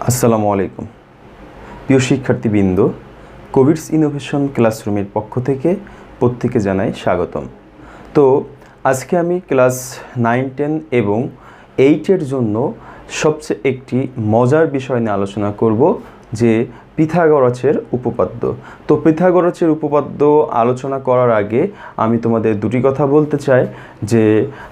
আসসালামু আলাইকুম প্রিয় শিক্ষার্থীবৃন্দ, কোভিডস ইনোভেশন ক্লাসরুমের পক্ষ থেকে প্রত্যেকে জানাই স্বাগতম। তো আজকে আমি ক্লাস 9, 10 এবং 8-এর জন্য সবচেয়ে একটি মজার বিষয় নিয়ে আলোচনা করব, যে পিথাগোরাসের উপপাদ্য। তো পিথাগোরাসের উপপাদ্য আলোচনা করার আগে আমি তোমাদের দুটি কথা বলতে চাই, যে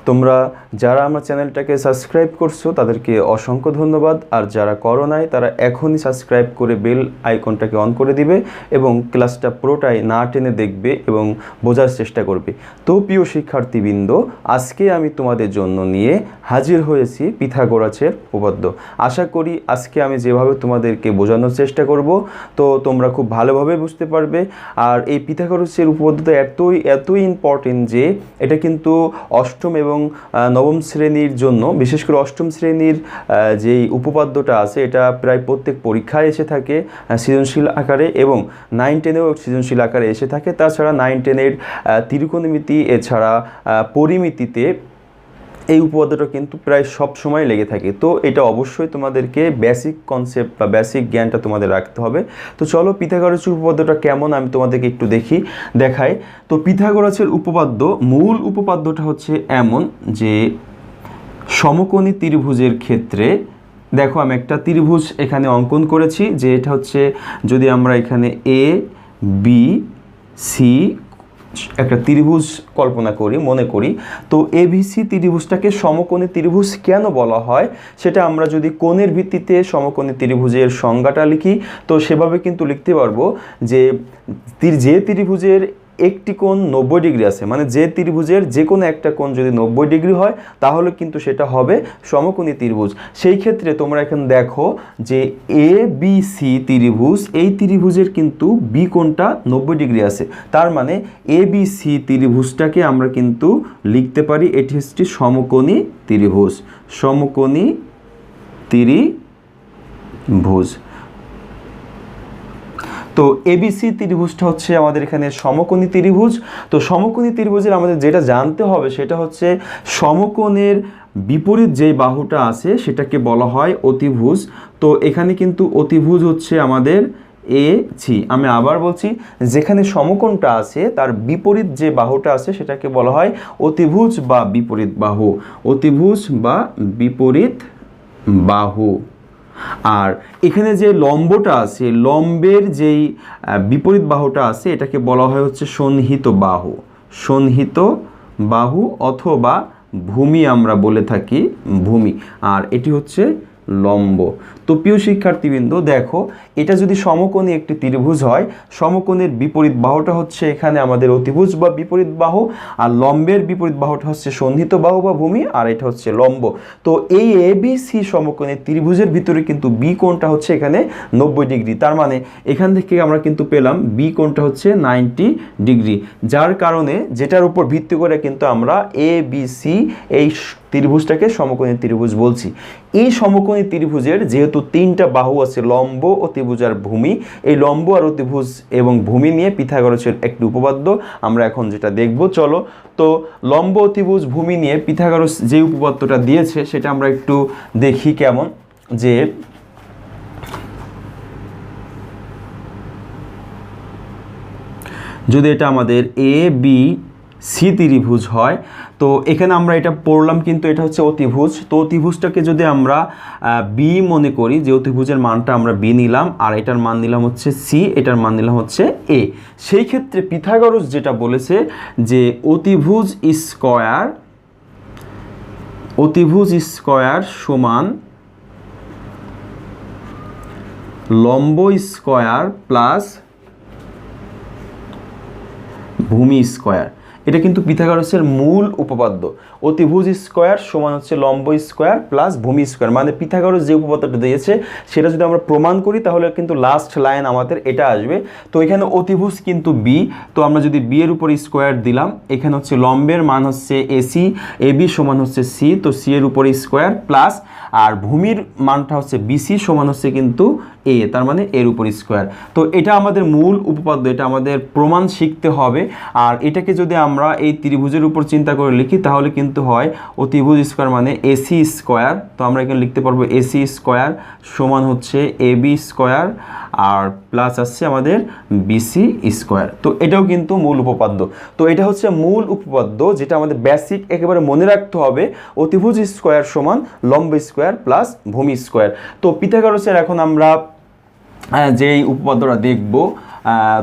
তোমরা যারা আমার চ্যানেলটাকে সাবস্ক্রাইব করছো তাদেরকে অসংখ্য ধন্যবাদ, আর যারা করো নাই তারা এখনই সাবস্ক্রাইব করে বেল আইকনটাকে অন করে দিবে এবং ক্লাসটা পুরোটাই না টেনে দেখবে এবং বোঝার চেষ্টা করবে। তো প্রিয় শিক্ষার্থীবৃন্দ, আজকে আমি তোমাদের জন্য নিয়ে হাজির হয়েছি পিথাগোরাসের উপপাদ্য। আশা করি আজকে আমি যেভাবে তোমাদেরকে বোঝানোর চেষ্টা করব তো তোমরা খুব ভালোভাবে বুঝতে পারবে। আর এই পিথাগোরাসের উপপাদ্যটা এতই ইম্পর্টেন্ট যে এটা কিন্তু অষ্টম এবং নবম শ্রেণীর জন্য, বিশেষ করে অষ্টম শ্রেণীর যেই উপপাদ্যটা আছে এটা প্রায় প্রত্যেক পরীক্ষায় এসে থাকে সৃজনশীল আকারে, এবং 9, 10-এও সৃজনশীল আকারে এসে থাকে। তাছাড়া 9, 10-এর ত্রিকোণমিতি এছাড়া পরিমিতিতে এই উপপাদ্যটা কিন্তু প্রায় সব সময় লেগে থাকে। তো এটা অবশ্যই তোমাদেরকে বেসিক কনসেপ্ট বা বেসিক জ্ঞানটা তোমাদের রাখতে হবে। তো চলো পিথাগোরাসের উপপাদ্যটা কেমন আমি তোমাদেরকে একটু দেখাই। তো পিথাগোরাসের উপপাদ্য, মূল উপপাদ্যটা হচ্ছে এমন যে সমকোণী ত্রিভুজের ক্ষেত্রে, দেখো আমি একটা ত্রিভুজ এখানে অঙ্কন করেছি, যে এটা হচ্ছে যদি আমরা এখানে এ বি সি একটা ত্রিভুজ কল্পনা করি, মনে করি, তো এবিসি ত্রিভুজটাকে সমকোণী ত্রিভুজ কেন বলা হয় সেটা আমরা যদি কোণের ভিত্তিতে সমকোণী ত্রিভুজের সংজ্ঞাটা লিখি তো সেভাবে কিন্তু লিখতে পারবো যে ত্রিভুজের একটি কোণ 90 ডিগ্রি আছে, মানে যে ত্রিভুজের যে কোনো একটা কোণ যদি 90 ডিগ্রি হয় তাহলে কিন্তু সেটা হবে সমকোণী ত্রিভুজ। সেই ক্ষেত্রে তোমরা এখানে দেখো যে এ বি সি ত্রিভুজ, এই ত্রিভুজের কিন্তু বি কোণটা 90 ডিগ্রি আছে, তার মানে এ বি সি ত্রিভুজটাকে আমরা কিন্তু লিখতে পারি এটি হচ্ছে সমকোণী ত্রিভুজ, সমকোণী ত্রিভুজ। তো এবিসি ত্রিভুজটা হচ্ছে আমাদের এখানে সমকোণী ত্রিভুজ। তো সমকোণী ত্রিভুজের আমাদের যেটা জানতে হবে সেটা হচ্ছে সমকোণের বিপরীত যেই বাহুটা আছে সেটাকে বলা হয় অতিভুজ। তো এখানে কিন্তু অতিভুজ হচ্ছে আমাদের এ সি। আমি আবার বলছি, যেখানে সমকোণটা আছে তার বিপরীত যে বাহুটা আছে সেটাকে বলা হয় অতিভুজ বা বিপরীত বাহু, অতিভুজ বা বিপরীত বাহু। আর এখানে যে লম্বটা আছে, লম্বের যেই বিপরীত বাহুটা আছে এটাকে বলা হয় হচ্ছে সন্নিহিত বাহু, সন্নিহিত বাহু অথবা ভূমি আমরা বলে থাকি, ভূমি। আর এটি হচ্ছে লম্ব। তো প্রিয় শিক্ষার্থীবৃন্দ দেখো, এটা যদি সমকোণী একটি ত্রিভুজ হয়, সমকোণের বিপরীত বাহুটা হচ্ছে এখানে আমাদের অতিভুজ বা বিপরীত বাহু, আর লম্বের বিপরীত বাহুটা হচ্ছে সন্নিহিত বাহু বা ভূমি, আর এটা হচ্ছে লম্ব। তো এই এ বি সি সমকোণী ত্রিভুজের ভিতরে কিন্তু বি কোণটা হচ্ছে এখানে 90 ডিগ্রি, তার মানে এখান থেকে আমরা কিন্তু পেলাম বি কোণটা হচ্ছে 90 ডিগ্রি, যার কারণে যেটার উপর ভিত্তি করে কিন্তু আমরা এ বি সি এই ত্রিভুজটাকে সমকোণী ত্রিভুজ বলছি। এই সমকোণী ত্রিভুজের যেহেতু 3টা বাহু আছে, লম্ব, অতিভুজ আর ভূমি, এই লম্ব আর অতিভুজ এবং ভূমি নিয়ে পিথাগোরাসের একটি উপপাদ্য আমরা এখন যেটা দেখব। চলো, তো লম্ব, অতিভুজ, ভূমি নিয়ে পিথাগোরাস যে উপপাদ্যটা দিয়েছে সেটা আমরা একটু দেখি কেমন। যে যদি এটা আমাদের এ বি সি ত্রিভুজ হয়, তো এখানে আমরা এটা পড়লাম কিন্তু এটা হচ্ছে অতিভুজ। তো অতিভুজটাকে যদি আমরা বি মনে করি, যে অতিভুজের মানটা আমরা বি নিলাম আর এটার মান নিলাম হচ্ছে সি, এটার মান নিলাম হচ্ছে এ, সেই ক্ষেত্রে পিথাগোরাস যেটা বলেছে যে অতিভুজ স্কয়ার সমান লম্ব স্কয়ার প্লাস ভূমি স্কয়ার। এটা কিন্তু পিথাগোরাসের মূল উপপাদ্য। অতিভুজ স্কয়ার সমান হচ্ছে লম্ব স্কয়ার প্লাস ভূমি স্কয়ার, মানে পিথাগোরাস যে উপপাদ্যটা দিয়েছে সেটা যদি আমরা প্রমাণ করি তাহলে কিন্তু লাস্ট লাইন আমাদের এটা আসবে। তো এখানে অতিভুজ কিন্তু বি, তো আমরা যদি বি এর উপর স্কয়ার দিলাম, এখানে হচ্ছে লম্বের মান হচ্ছে এসি, এ বি সমান হচ্ছে সি, তো সি এর উপর স্কয়ার প্লাস, আর ভূমির মানটা হচ্ছে বিসি সমান হচ্ছে কিন্তু এ, তার মানে এর উপর স্কয়ার। তো এটা আমাদের মূল উপপাদ্য, এটা আমাদের প্রমাণ শিখতে হবে। আর এটাকে যদি আমরা এই ত্রিভুজের উপর চিন্তা করে লিখি তাহলে কিন্তু হয় অতিভুজ স্কোয়ার মানে এসি স্কোয়ার। তো আমরা এখানে লিখতে পারবো এসি স্কোয়ার সমান হচ্ছে এবি স্কোয়ার আর প্লাস আসছে আমাদের বিসি স্কোয়ার। তো এটাও কিন্তু মূল উপপাদ্য। তো এটা হচ্ছে মূল উপপাদ্য যেটা আমাদের বেসিক একেবারে মনে রাখতে হবে, অতিভুজ স্কোয়ার সমান লম্ব স্কোয়ার প্লাস ভূমি স্কোয়ার। তো পিথাগোরাসের এখন আমরা যেই উপপাদ্যটা দেখব,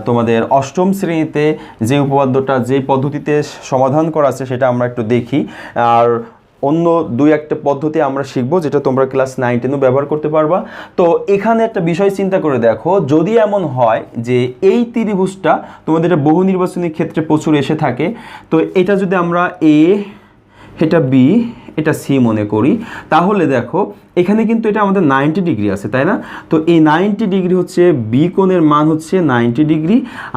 তোমাদের অষ্টম শ্রেণীতে যে উপপাদ্যটা যে পদ্ধতিতে সমাধান করা আছে সেটা আমরা একটু দেখি, আর অন্য দুই একটা পদ্ধতি আমরা শিখবো যেটা তোমরা ক্লাস 9-10ও ব্যবহার করতে পারবা। তো এখানে একটা বিষয় চিন্তা করে দেখো, যদি এমন হয় যে এই ত্রিভুজটা তোমাদের এটা বহু নির্বাচনী ক্ষেত্রে প্রচুর এসে থাকে, তো এটা যদি আমরা এ, এটা বি, এটা সি মনে করি, তাহলে দেখো এখানে কিন্তু এটা আমাদের 90 ডিগ্রি আছে, তাই না? তো এই 90 ডিগ্রি হচ্ছে বি কোণের মান হচ্ছে 90 ডিগ্রি,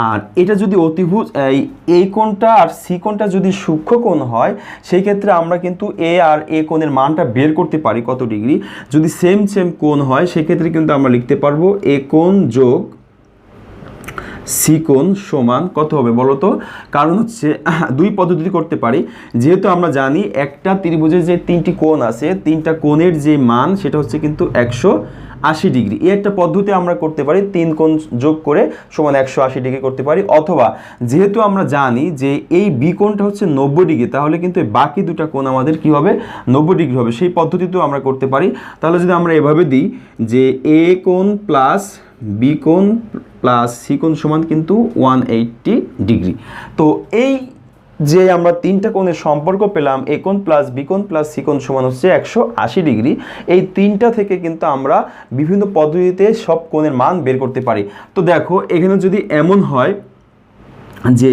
আর এটা যদি অতিভুজ এই কোণটা আর সি কোণটা যদি সূক্ষ্ম কোণ হয় সেই ক্ষেত্রে আমরা কিন্তু এ আর এ কোণের মানটা বের করতে পারি কত ডিগ্রি। যদি সেম কোণ হয় সেক্ষেত্রে কিন্তু আমরা লিখতে পারবো এ কোণ যোগ সি কোণ সমান কত হবে বলো তো? কারণ হচ্ছে দুই পদ্ধতি করতে পারি, যেহেতু আমরা জানি একটা ত্রিভুজের যে তিনটি কোণ আছে, তিনটা কোণের যে মান সেটা হচ্ছে কিন্তু 180 ডিগ্রি। এই একটা পদ্ধতি আমরা করতে পারি, তিন কোণ যোগ করে সমান 180 ডিগ্রি করতে পারি। অথবা যেহেতু আমরা জানি যে এই বি কোণটা হচ্ছে 90 ডিগ্রি, তাহলে কিন্তু বাকি দুটা কোণ আমাদের কি হবে? 90 ডিগ্রি হবে। সেই পদ্ধতিতেও আমরা করতে পারি। তাহলে যদি আমরা এভাবে দিই যে এ কোণ প্লাস বি কোণ প্লাস সি কোণ সমান কিন্তু 180 ডিগ্রি। তো এই যে আমরা তিনটা কোণের সম্পর্ক পেলাম, এ কোণ প্লাস বি কোণ প্লাস সি কোণ সমান হচ্ছে 180 ডিগ্রি, এই তিনটা থেকে কিন্তু আমরা বিভিন্ন পদ্ধতিতে সব কোণের মান বের করতে পারি। তো দেখো এখানে যদি এমন হয় যে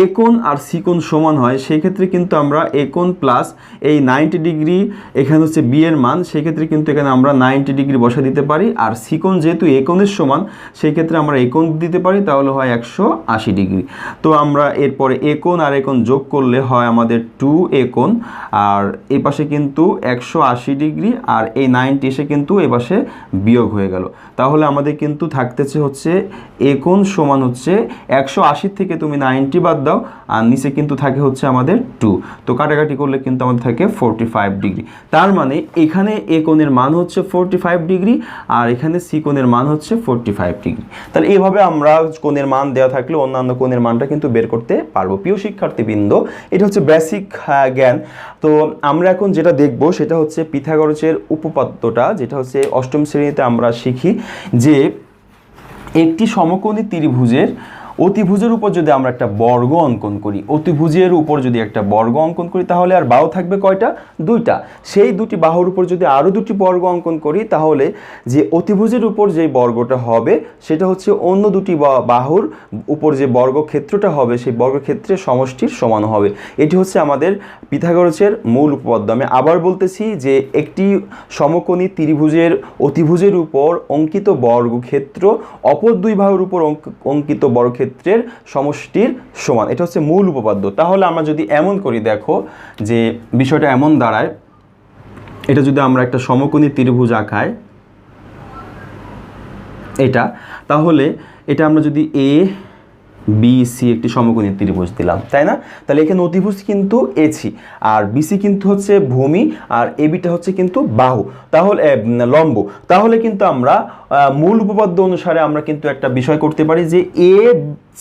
এ কোণ আর সি কোণ সমান হয়, সেই ক্ষেত্রে কিন্তু আমরা এ কোণ প্লাস এই 90 ডিগ্রি এখানে হচ্ছে বি এর মান, সেই ক্ষেত্রে কিন্তু এখানে আমরা 90 ডিগ্রি বসা দিতে পারি। আর সি কোণ যেহেতু এ কোণের সমান, সেই ক্ষেত্রে আমরা এ কোণ দিতে পারি, তাহলে হয় 180 ডিগ্রি। তো আমরা এরপরে এ কোণ আর এ কোণ যোগ করলে হয় আমাদের 2 এ কোণ, আর এই পাশে কিন্তু 180 ডিগ্রি, আর এই 90 এসে কিন্তু এ পাশে বিয়োগ হয়ে গেল। তাহলে আমাদের কিন্তু থাকতেছে হচ্ছে এ কোণ সমান হচ্ছে 180 থেকে তুমি 90 বাদ দাও, আর নিচে কিন্তু থাকে হচ্ছে আমাদের 2। তো কাটাকাটি করলে কিন্তু আমাদের থাকে 45 ডিগ্রি। তার মানে এখানে এ কোণের মান হচ্ছে 45 ডিগ্রি, আর এখানে সি কোণের মান হচ্ছে 45 ডিগ্রি। তাহলে এইভাবে আমরা কোণের মান দেওয়া থাকলে অন্যান্য কোণের মানটা কিন্তু বের করতে পারবো। প্রিয় শিক্ষার্থীবৃন্দ, এটা হচ্ছে বেসিক জ্ঞান। তো আমরা এখন যেটা দেখব সেটা হচ্ছে পিথাগোরাসের উপপাদ্যটা, যেটা হচ্ছে অষ্টম শ্রেণীতে আমরা শিখি যে একটি সমকোণী ত্রিভুজের অতিভুজের উপর যদি আমরা একটা বর্গ অঙ্কন করি, অতিভুজের উপর যদি একটা বর্গ অঙ্কন করি, তাহলে আর বাহু থাকবে কয়টা? দুইটা। সেই দুটি বাহুর উপর যদি আরও দুটি বর্গ অঙ্কন করি, তাহলে যে অতিভুজের উপর যে বর্গটা হবে সেটা হচ্ছে অন্য দুটি বাহুর উপর যে বর্গক্ষেত্রটা হবে সেই বর্গক্ষেত্রের সমষ্টির সমান হবে। এটি হচ্ছে আমাদের পিথাগোরাসের মূল উপপাদ্য। আমি আবার বলতেছি যে একটি সমকোণী ত্রিভুজের অতিভুজের উপর অঙ্কিত বর্গক্ষেত্র অপর দুই বাহুর উপর অঙ্কিত বর্গক্ষেত্রের সমষ্টির সমান। এটা হচ্ছে মূল উপপাদ্য। তাহলে আমরা যদি এমন করি, দেখো যে বিষয়টা এমন দাঁড়ায়, এটা যদি আমরা একটা সমকোণী ত্রিভুজ আঁকাই এটা, তাহলে এটা আমরা যদি এ বি সি একটি সমকোণী ত্রিভুজ দিলাম, তাই না? তাহলে এখানে অতিভুজ কিন্তু এসি, আর বিসি কিন্তু হচ্ছে ভূমি, আর এবিটা হচ্ছে কিন্তু বাহু, তাহলে লম্ব। তাহলে কিন্তু আমরা মূল উপপাদ্য অনুসারে আমরা কিন্তু একটা বিষয় করতে পারি যে এ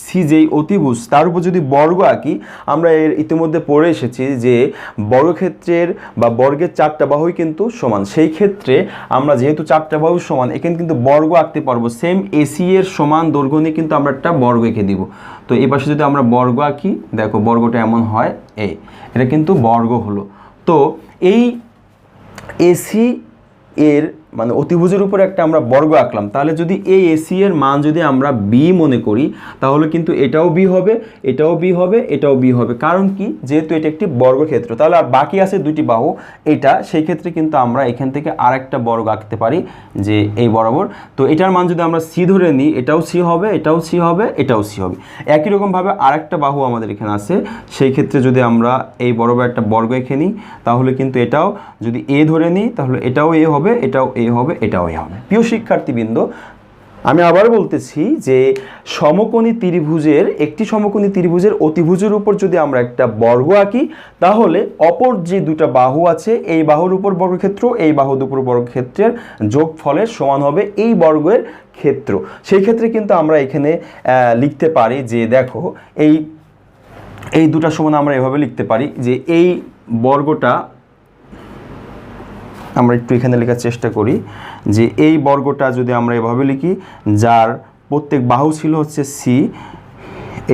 সি যেই অতিভুজ তার উপর যদি বর্গ আঁকি, আমরা এর ইতিমধ্যে পড়ে এসেছি যে বর্গক্ষেত্রের বা বর্গের চারটা বাহুই কিন্তু সমান। সেই ক্ষেত্রে আমরা যেহেতু চারটা বাহু সমান, এখানে কিন্তু বর্গ আঁকতে পারবো। সেম এসি এর সমান দৈর্ঘ্য নিয়ে কিন্তু আমরা একটা বর্গ এঁকে দিব। তো এই পাশে যদি আমরা বর্গ আঁকি, দেখো বর্গটা এমন হয় এটা কিন্তু বর্গ হলো। তো এই এসি এর মানে অতিভুজের উপরে একটা আমরা বর্গ আঁকলাম, তাহলে যদি এই এসি এর মান যদি আমরা বি মনে করি, তাহলে কিন্তু এটাও বি হবে, এটাও বি হবে, এটাও বি হবে। কারণ কি? যেহেতু এটা একটি বর্গক্ষেত্র। তাহলে আর বাকি আছে দুটি বাহু এটা, সেই ক্ষেত্রে কিন্তু আমরা এখান থেকে আরেকটা বর্গ আঁকতে পারি যে এই বরাবর। তো এটার মান যদি আমরা সি ধরে নিই, এটাও সি হবে, এটাও সি হবে, এটাও সি হবে। একই রকমভাবে আরেকটা বাহু আমাদের এখানে আছে, সেই ক্ষেত্রে যদি আমরা এই বরাবর একটা বর্গ এঁকে নিই, তাহলে কিন্তু এটাও যদি এ ধরে নিই, তাহলে এটাও এ হবে, এটাও এ হবে, এটাও এ হবে। প্রিয় শিক্ষার্থীবৃন্দ, আমি আবার বলতেছি যে সমকোণী ত্রিভুজের একটি সমকোণী ত্রিভুজের অতিভুজের উপর যদি আমরা একটা বর্গ আঁকি, তাহলে অপর যে দুটা বাহু আছে এই বাহুর উপর বর্গক্ষেত্র, এই বাহুর উপর বর্গক্ষেত্রের যোগফলের সমান হবে এই বর্গের ক্ষেত্র। সেই ক্ষেত্রে কিন্তু আমরা এখানে লিখতে পারি যে দেখো এই দুটা সমান আমরা এভাবে লিখতে পারি যে এই বর্গটা, আমরা একটু এখানে লেখার চেষ্টা করি যে এই বর্গটা যদি আমরা এভাবে লিখি, যার প্রত্যেক বাহু ছিল হচ্ছে সি,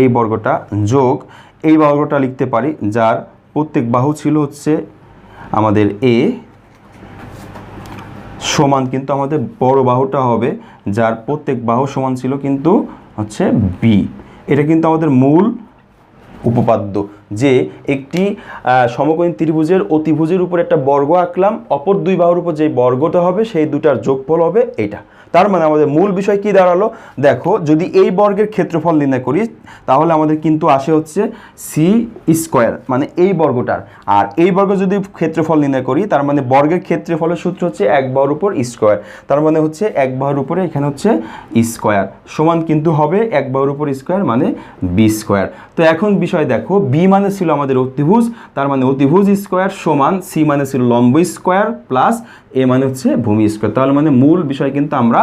এই বর্গটা যোগ এই বর্গটা লিখতে পারি যার প্রত্যেক বাহু ছিল হচ্ছে আমাদের এ, সমান কিন্তু আমাদের বড় বাহুটা হবে যার প্রত্যেক বাহু সমান ছিল কিন্তু হচ্ছে বি। এটা কিন্তু আমাদের মূল উপপাদ্য যে একটি সমকোণী ত্রিভুজের অতিভুজের উপর একটা বর্গ আঁকলাম, অপর দুই বাহুর উপর যে বর্গটা হবে সেই দুটার যোগফল হবে এটা। তার মানে আমাদের মূল বিষয় কি দাঁড়ালো, দেখো যদি এই বর্গের ক্ষেত্রফল নির্ণয় করি তাহলে আমাদের কিন্তু আসে হচ্ছে সি স্কোয়ার, মানে এই বর্গটার। আর এই বর্গ যদি ক্ষেত্রফল নির্ণয় করি তার মানে বর্গের ক্ষেত্রফলের সূত্র হচ্ছে এক বাহুর উপর স্কোয়ার, তার মানে হচ্ছে এক বাহুর উপরে এখানে হচ্ছে স্কোয়ার সমান কিন্তু হবে এক বাহুর উপর স্কোয়ার মানে বি স্কোয়ার। তো এখন বিষয় দেখো, বি মানে ছিল আমাদের অতিভুজ, তার মানে অতিভুজ স্কোয়ার সমান সি মানে ছিল লম্ব স্কোয়ার প্লাস এ মানে হচ্ছে ভূমি স্কোয়ার। তাহলে মানে মূল বিষয় কিন্তু আমরা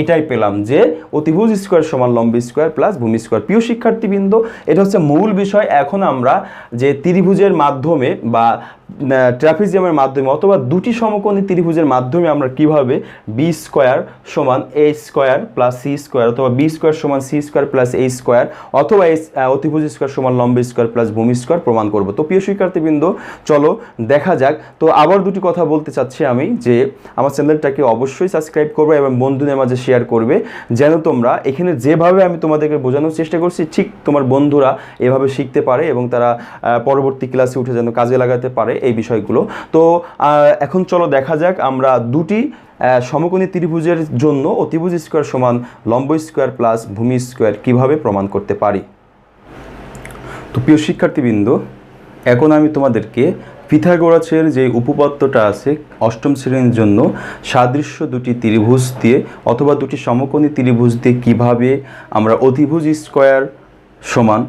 এটাই পেলাম যে অতিভুজ স্কোয়ার সমান লম্ব স্কোয়ার প্লাস ভূমি স্কোয়ার। প্রিয় শিক্ষার্থীবৃন্দ, এটা হচ্ছে মূল বিষয়। এখন আমরা যে ত্রিভুজের মাধ্যমে বা ট্রাপিজিয়ামের মাধ্যমে অথবা দুটি সমকোণী ত্রিভুজের মাধ্যমে আমরা কিভাবে বি স্কোয়ার সমান এ স্কোয়ার প্লাস সি স্কোয়ার অথবা বি স্কোয়ার সমান সি স্কোয়ার প্লাস এ স্কোয়ার অথবা অতিভুজ স্কোয়ার সমান লম্ব স্কোয়ার প্লাস ভূমি স্কোয়ার প্রমাণ করব। তো প্রিয় শিক্ষার্থীবৃন্দ, চলো দেখা যাক। তো আবার দুটি কথা বলতে চাচ্ছি আমি যে আমার চ্যানেলটাকে অবশ্যই সাবস্ক্রাইব করবে এবং বন্ধুদের মাঝে শেয়ার করবে, যেন তোমরা এখানে যেভাবে আমি তোমাদেরকে বোঝানোর চেষ্টা করছি ঠিক তোমার বন্ধুরা এভাবে শিখতে পারে এবং তারা পরবর্তী ক্লাসে উঠে যেন কাজে লাগাতে পারে এই বিষয়গুলো। তো এখন চলো দেখা যাক আমরা দুটি সমকোণী ত্রিভুজের জন্য অতিভুজ স্কোয়ার সমান লম্ব স্কোয়ার প্লাস ভূমি স্কোয়ার কীভাবে প্রমাণ করতে পারি। তো প্রিয় শিক্ষার্থীবৃন্দ, এখন আমি তোমাদেরকে পিথাগোরাসের যে উপপাদ্যটা আছে অষ্টম শ্রেণীর জন্য সাদৃশ্য দুটি ত্রিভুজ দিয়ে অথবা দুটি সমকোণী ত্রিভুজ দিয়ে কীভাবে আমরা অতিভুজ স্কোয়ার সমান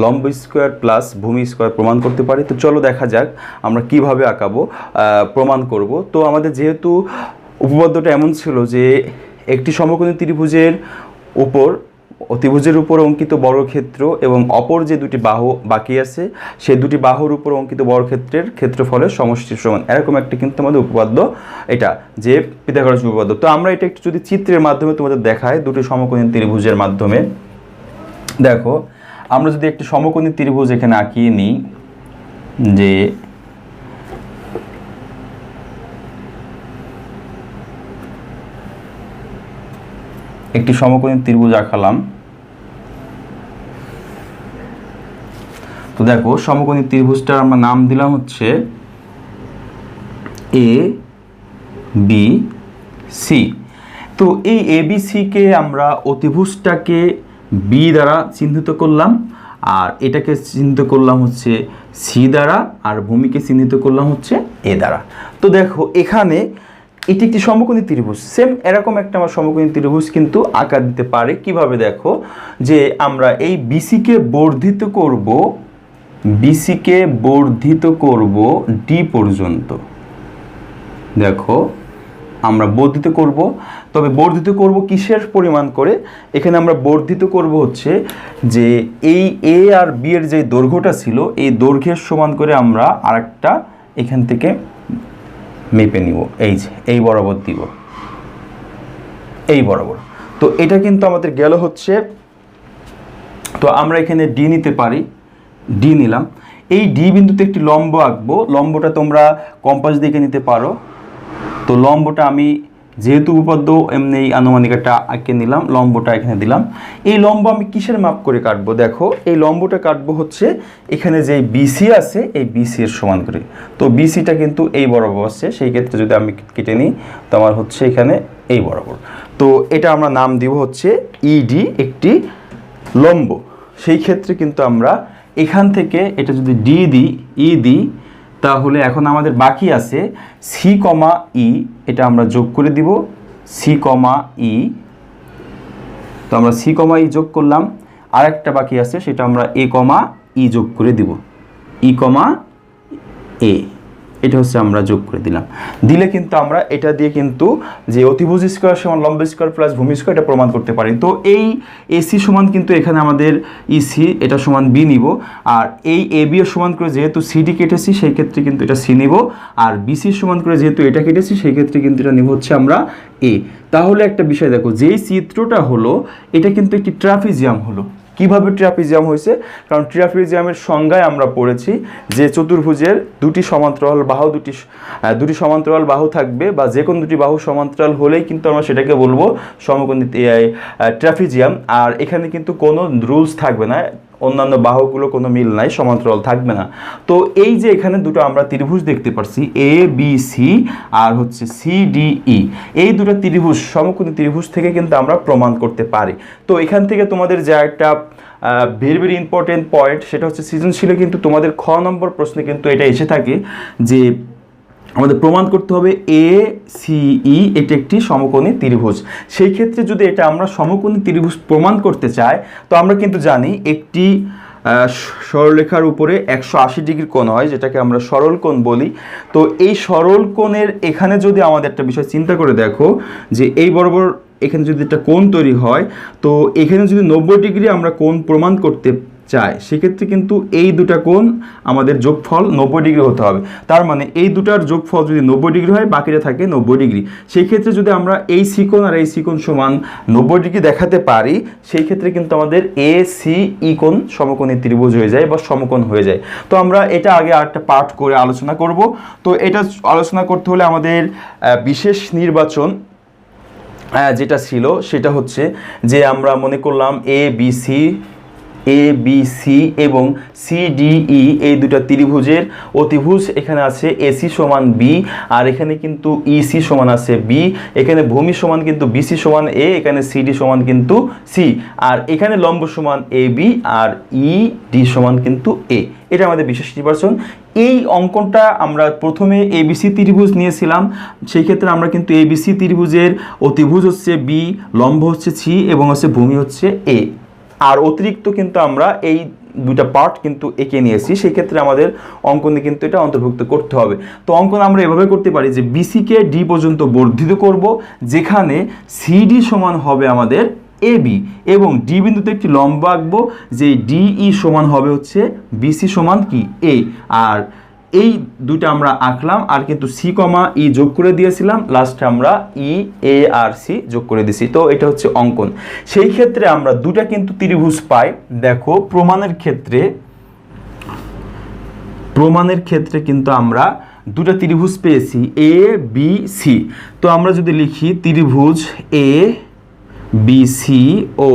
লম্ব স্কোয়ার প্লাস ভূমি স্কোয়ার প্রমাণ করতে পারি। তো চলো দেখা যাক আমরা কিভাবে আঁকাবো, প্রমাণ করব। তো আমাদের যেহেতু উপপাদ্যটা এমন ছিল যে একটি সমকোণী ত্রিভুজের উপর অতিভুজের উপর অঙ্কিত বর্গক্ষেত্র এবং অপর যে দুটি বাহু বাকি আছে সেই দুটি বাহুর উপর অঙ্কিত বর্গক্ষেত্রের ক্ষেত্রফলের সমষ্টির সমান, এরকম একটা কিন্তু আমাদের উপপাদ্য, এটা যে পিথাগোরাস উপপাদ্য। তো আমরা এটা একটু যদি চিত্রের মাধ্যমে তোমাদের দেখাই দুটি সমকোণী ত্রিভুজের মাধ্যমে, দেখো আমরা যদি একটি সমকোণী ত্রিভুজ এখানে আঁকিয়ে নিই, যে একটি সমকোণী ত্রিভুজ আঁকালাম। তো দেখো সমকোণী ত্রিভুজটার আমরা নাম দিলাম হচ্ছে এ বি সি। তো এই এ বি সিকে আমরা অতিভুজটাকে বি দ্বারা চিহ্নিত করলাম আর এটাকে চিহ্নিত করলাম হচ্ছে সি দ্বারা আর ভূমিকে চিহ্নিত করলাম হচ্ছে এ দ্বারা। তো দেখো এখানে এটি একটি সমকোণী ত্রিভুজ, সেম এরকম একটা আমার সমকোণী ত্রিভুজ কিন্তু আঁকা দিতে পারে। কিভাবে দেখো, যে আমরা এই বিসিকে বর্ধিত করব ডি পর্যন্ত। দেখো আমরা বর্ধিত করব, তবে বর্ধিত করব কিসের পরিমাণ করে, এখানে আমরা বর্ধিত করব হচ্ছে যে এই এ আর বি এর যে দৈর্ঘ্যটা ছিল এই দৈর্ঘ্যের সমান করে আমরা আরেকটা এখান থেকে মেপে নিব, এই বরাবর দিব, এই বরাবর। তো এটা কিন্তু আমাদের গেল হচ্ছে, তো আমরা এখানে ডি নিতে পারি, ডি নিলাম। এই ডি বিন্দুতে একটি লম্ব আঁকবো, লম্বটা তোমরা কম্পাস দিয়ে নিতে পারো। তো লম্বটা আমি যেহেতু উপপাদ্য এমনি আনুমানিক একটা আঁকে নিলাম, লম্বটা এখানে দিলাম। এই লম্ব আমি কিসের মাপ করে কাটবো, দেখো এই লম্বটা কাটবো হচ্ছে এখানে যে বিসি আছে এই বিসি এর সমান করে। তো বিসিটা কিন্তু এই বরাবর আসছে, সেই ক্ষেত্রে যদি আমি কেটে নিই তো আমার হচ্ছে এখানে এই বরাবর। তো এটা আমরা নাম দিব হচ্ছে ইডি, একটি লম্ব। সেই ক্ষেত্রে কিন্তু আমরা এখান থেকে এটা যদি ডি দিই, ই দিই, তাহলে এখন আমাদের বাকি আছে সি কমা ই, এটা আমরা যোগ করে দিব সি কমা ই তো আমরা সি কমা ই যোগ করলাম, আর একটা বাকি আছে সেটা আমরা এ কমা ই যোগ করে দিব, ই কমা এ, এটা হচ্ছে আমরা যোগ করে দিলাম। দিলে কিন্তু আমরা এটা দিয়ে কিন্তু যে অতিভুজ স্কয়ার সমান লম্ব স্কয়ার প্লাস ভূমি স্কয়ার এটা প্রমাণ করতে পারি। তো এই এসি সমান কিন্তু এখানে আমাদের ইসি এটা সমান বি নিব, আর এই এ বি এর সমান করে যেহেতু সিডি কেটেছি সেই ক্ষেত্রে কিন্তু এটা সি নিব, আর বিসি সমান করে যেহেতু এটা কেটেছি সেই ক্ষেত্রে কিন্তু এটা নিব হচ্ছে আমরা এ। তাহলে একটা বিষয় দেখো, যেই চিত্রটা হলো এটা কিন্তু একটি ট্রাপিজিয়াম হলো। কিভাবে ট্রাপিজিয়াম হয়েছে? কারণ ট্রাপিজিয়ামের সংজ্ঞায় আমরা পড়েছি যে চতুর্ভুজের দুটি সমান্তরাল বাহু থাকবে, বা যে কোনো দুটি বাহু সমান্তরাল হলেই কিন্তু আমরা সেটাকে বলবো সমকোণী ট্রাপিজিয়াম। আর এখানে কিন্তু কোনো রুলস থাকবে না, অন্যান্য বাহুগুলো কোনো মিল নাই, সমান্তরাল থাকবে না। তো এই যে এখানে দুটো আমরা ত্রিভুজ দেখতে পাচ্ছি এ বি সি আর হচ্ছে সি ডি ই, এই দুটো ত্রিভুজ সমকোণী ত্রিভুজ থেকে কিন্তু আমরা প্রমাণ করতে পারি। তো এখান থেকে তোমাদের যে একটা ভেরি ভেরি ইম্পর্টেন্ট পয়েন্ট সেটা হচ্ছে সৃজনশীলে কিন্তু তোমাদের খ নম্বর প্রশ্নে কিন্তু এটা এসে থাকে যে আমাদের প্রমাণ করতে হবে এ সি ই এটি একটি সমকোণী ত্রিভুজ। সেই ক্ষেত্রে যদি এটা আমরা সমকোণী ত্রিভুজ প্রমাণ করতে চাই তো আমরা কিন্তু জানি একটি সরলরেখার উপরে 180 ডিগ্রি কোণ হয়, যেটাকে আমরা সরল কোণ বলি। তো এই সরল কোণের এখানে যদি আমাদের একটা বিষয় চিন্তা করে দেখো যে এই বরাবর এখানে যদি একটা কোণ তৈরি হয়, তো এখানে যদি 90 ডিগ্রি আমরা কোণ প্রমাণ করতে চাই সেক্ষেত্রে কিন্তু এই দুটা কোণ আমাদের যোগফল 90 ডিগ্রি হতে হবে। তার মানে এই দুটার যোগফল যদি 90 ডিগ্রি হয় বাকিটা থাকে 90 ডিগ্রি। সেই ক্ষেত্রে যদি আমরা এই সি কোণ আর এই সি কোণ সমান 90 ডিগ্রি দেখাতে পারি সেই ক্ষেত্রে কিন্তু আমাদের এ সি ই কোণ সমকোণী ত্রিভুজ হয়ে যায় বা সমকোণ হয়ে যায়। তো আমরা এটা আগে আরেকটা পাঠ করে আলোচনা করব। তো এটা আলোচনা করতে হলে আমাদের বিশেষ নির্বাচন যেটা ছিল সেটা হচ্ছে যে আমরা মনে করলাম এ বি সি এবং সি ডি ই এই দুটা ত্রিভুজের অতিভুজ এখানে আছে এসি সমান বি, আর এখানে কিন্তু ইসি সমান আছে বি, এখানে ভূমি সমান কিন্তু বিসি সমান এ, এখানে সিডি সমান কিন্তু সি, আর এখানে লম্ব সমান A B R E D সমান কিন্তু এ। এটা আমাদের বিশেষ নির্বাচন। এই অঙ্কনটা আমরা প্রথমে এবিসি ত্রিভুজ নিয়েছিলাম, সেই ক্ষেত্রে আমরা কিন্তু এবিসি ত্রিভুজের অতিভুজ হচ্ছে বি, লম্ব হচ্ছে সি এবং হচ্ছে ভূমি হচ্ছে এ, আর অতিরিক্ত কিন্তু আমরা এই দুটা পার্ট কিন্তু এঁকে নিয়েছি, সেই ক্ষেত্রে আমাদের অঙ্কনে কিন্তু এটা অন্তর্ভুক্ত করতে হবে। তো অঙ্কন আমরা এভাবে করতে পারি যে বিসিকে ডি পর্যন্ত বর্ধিত করব, যেখানে সিডি সমান হবে আমাদের এ বি, এবং ডি বিন্দুতে একটি লম্ব আঁকবো যে ডিই সমান হবে হচ্ছে বিসি সমান কি এ, আর এই দুটো আমরা আঁকলাম, আর কিন্তু সি কমা ই যোগ করে দিয়েছিলাম, লাস্টে আমরা ই এ আর সি যোগ করে দিয়েছি। তো এটা হচ্ছে অঙ্কন। সেই ক্ষেত্রে আমরা দুটা কিন্তু ত্রিভুজ পাই। দেখো প্রমাণের ক্ষেত্রে কিন্তু আমরা দুটা ত্রিভুজ পেয়েছি এ বি সি। তো আমরা যদি লিখি ত্রিভুজ এ বি সি ও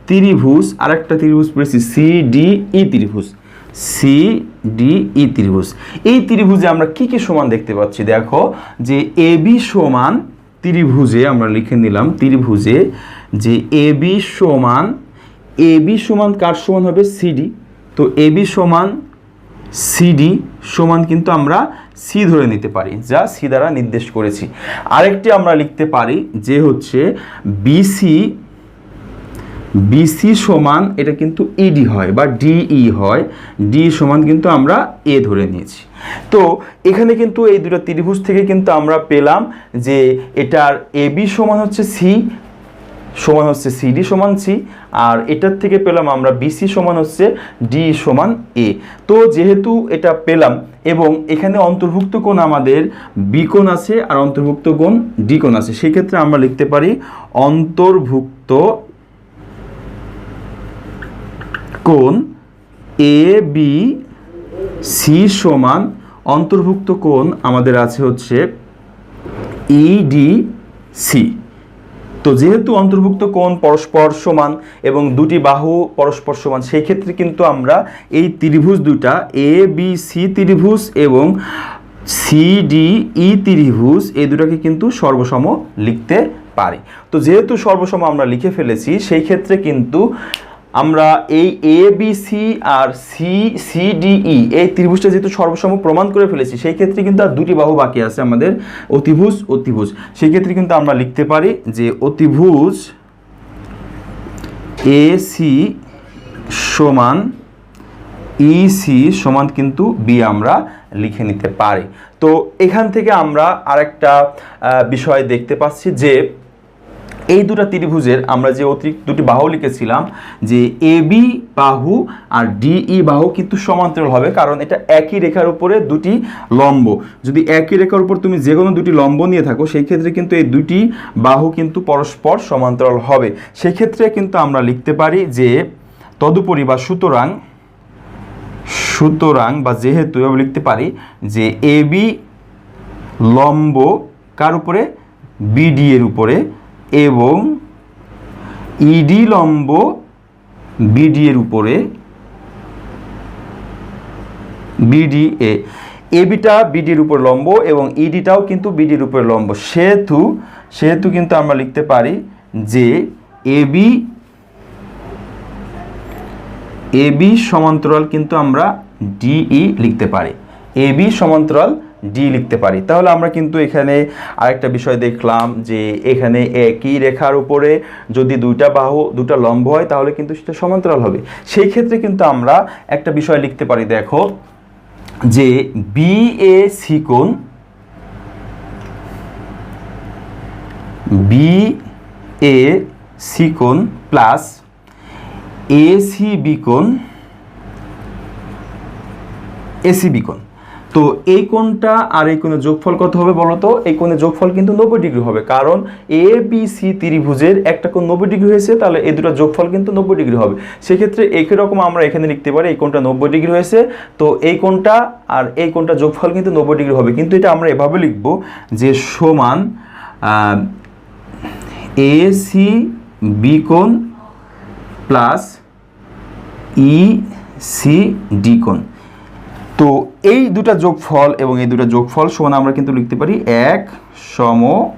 ত্রিভুজ আরেকটা ত্রিভুজ পেয়েছি সি ডি ই ত্রিভুজ, সি ডি ই ত্রিভুজ। এই ত্রিভুজে আমরা কি কি সমান দেখতে পাচ্ছি? দেখো যে এ বি সমান ত্রিভুজে আমরা লিখে নিলাম ত্রিভুজে যে এ বি সমান কার সমান হবে সিডি। তো এ বি সমান সিডি সমান কিন্তু আমরা সি ধরে নিতে পারি, যা সি দ্বারা নির্দেশ করেছি। আরেকটি আমরা লিখতে পারি যে হচ্ছে বিসি সমান এটা কিন্তু ইডি হয় বা ডিই হয়, ডি সমান কিন্তু আমরা এ ধরে নিয়েছি। তো এখানে কিন্তু এই দুটো ত্রিভুজ থেকে কিন্তু আমরা পেলাম যে এটার এ বি সমান হচ্ছে সি সমান হচ্ছে সিডি সমান সি, আর এটার থেকে পেলাম আমরা বিসি সমান হচ্ছে ডি সমান এ। তো যেহেতু এটা পেলাম এবং এখানে অন্তর্ভুক্ত কোণ আমাদের বি কোণ আছে আর অন্তর্ভুক্ত কোণ ডি কোণ আছে, সেই ক্ষেত্রে আমরা লিখতে পারি অন্তর্ভুক্ত কোণ এ বি সি সমান অন্তর্ভুক্ত কোণ আমাদের আছে হচ্ছে ইডি সি। তো যেহেতু অন্তর্ভুক্ত কোণ পরস্পর সমান এবং দুটি বাহু পরস্পর সমান, সেই ক্ষেত্রে কিন্তু আমরা এই ত্রিভুজ দুটা এ বি সি ত্রিভুজ এবং সি ডি ই ত্রিভুজ এই দুটাকে কিন্তু সর্বসম লিখতে পারি। তো যেহেতু সর্বসম আমরা লিখে ফেলেছি সেই ক্ষেত্রে কিন্তু আমরা এই A B C R C D E এই ত্রিভুজটা যেহেতু সর্বসম প্রমাণ করে ফেলেছি সেই ক্ষেত্রে কিন্তু আর দুটি বাহু বাকি আছে আমাদের অতিভুজ। সেই ক্ষেত্রে কিন্তু আমরা লিখতে পারি যে অতিভুজ এসি সমান ইসি সমান কিন্তু বি আমরা লিখে নিতে পারি। তো এখান থেকে আমরা আরেকটা বিষয় দেখতে পাচ্ছি যে এই দুটো ত্রিভুজের আমরা যে অতিরিক্ত দুটি বাহু লিখেছিলাম যে এবি বাহু আর ডিই বাহু কিন্তু সমান্তরাল হবে, কারণ এটা একই রেখার উপরে দুটি লম্ব। যদি একই রেখার উপর তুমি যে কোনো দুটি লম্ব নিয়ে থাকো সেই ক্ষেত্রে কিন্তু এই দুটি বাহু কিন্তু পরস্পর সমান্তরাল হবে। সেই ক্ষেত্রে কিন্তু আমরা লিখতে পারি যে তদুপরি বা সুতরাং বা যেহেতু এভাবে লিখতে পারি যে এবি লম্ব কার উপরে, বিডি এর উপরে, এবং ইডি লম্ব বিডি এর উপরে, বিডি এ, এবিটা বিডির উপর লম্ব এবং ইডিটাও কিন্তু বিডির উপর লম্ব, সেহেতু কিন্তু আমরা লিখতে পারি যে এবি সমান্তরাল কিন্তু আমরা ডিই লিখতে পারি, এবি সমান্তরাল ডি লিখতে পারি। তাহলে আমরা কিন্তু এখানে আরেকটা বিষয় দেখলাম যে এখানে একই রেখার উপরে যদি দুটা লম্ব হয় তাহলে কিন্তু সেটা সমান্তরাল হবে। সেই ক্ষেত্রে কিন্তু আমরা একটা বিষয় লিখতে পারি, দেখো যে বিএসি কোণ প্লাস এসিবি কোণ, তো এই কোণটা আর এই কোণের যোগফল কত হবে বলো তো? এই কোণের যোগফল কিন্তু 90 ডিগ্রি হবে, কারণ এ বি সি ত্রিভুজের একটা কোণ 90 ডিগ্রি হয়েছে, তাহলে এই দুটো যোগফল কিন্তু 90 ডিগ্রি হবে। সেক্ষেত্রে একই রকম আমরা এখানে লিখতে পারি এই কোণটা 90 ডিগ্রি হয়েছে, তো এই কোণটা আর এই কোণটা যোগফল কিন্তু 90 ডিগ্রি হবে। কিন্তু এটা আমরা এভাবে লিখব যে সমান এসি বি কোণ প্লাস ই সি ডি কোণ। তো এই দুটা যোগফল এবং এই দুটা যোগফল সমান আমরা কিন্তু লিখতে পারি এক সমকোণ।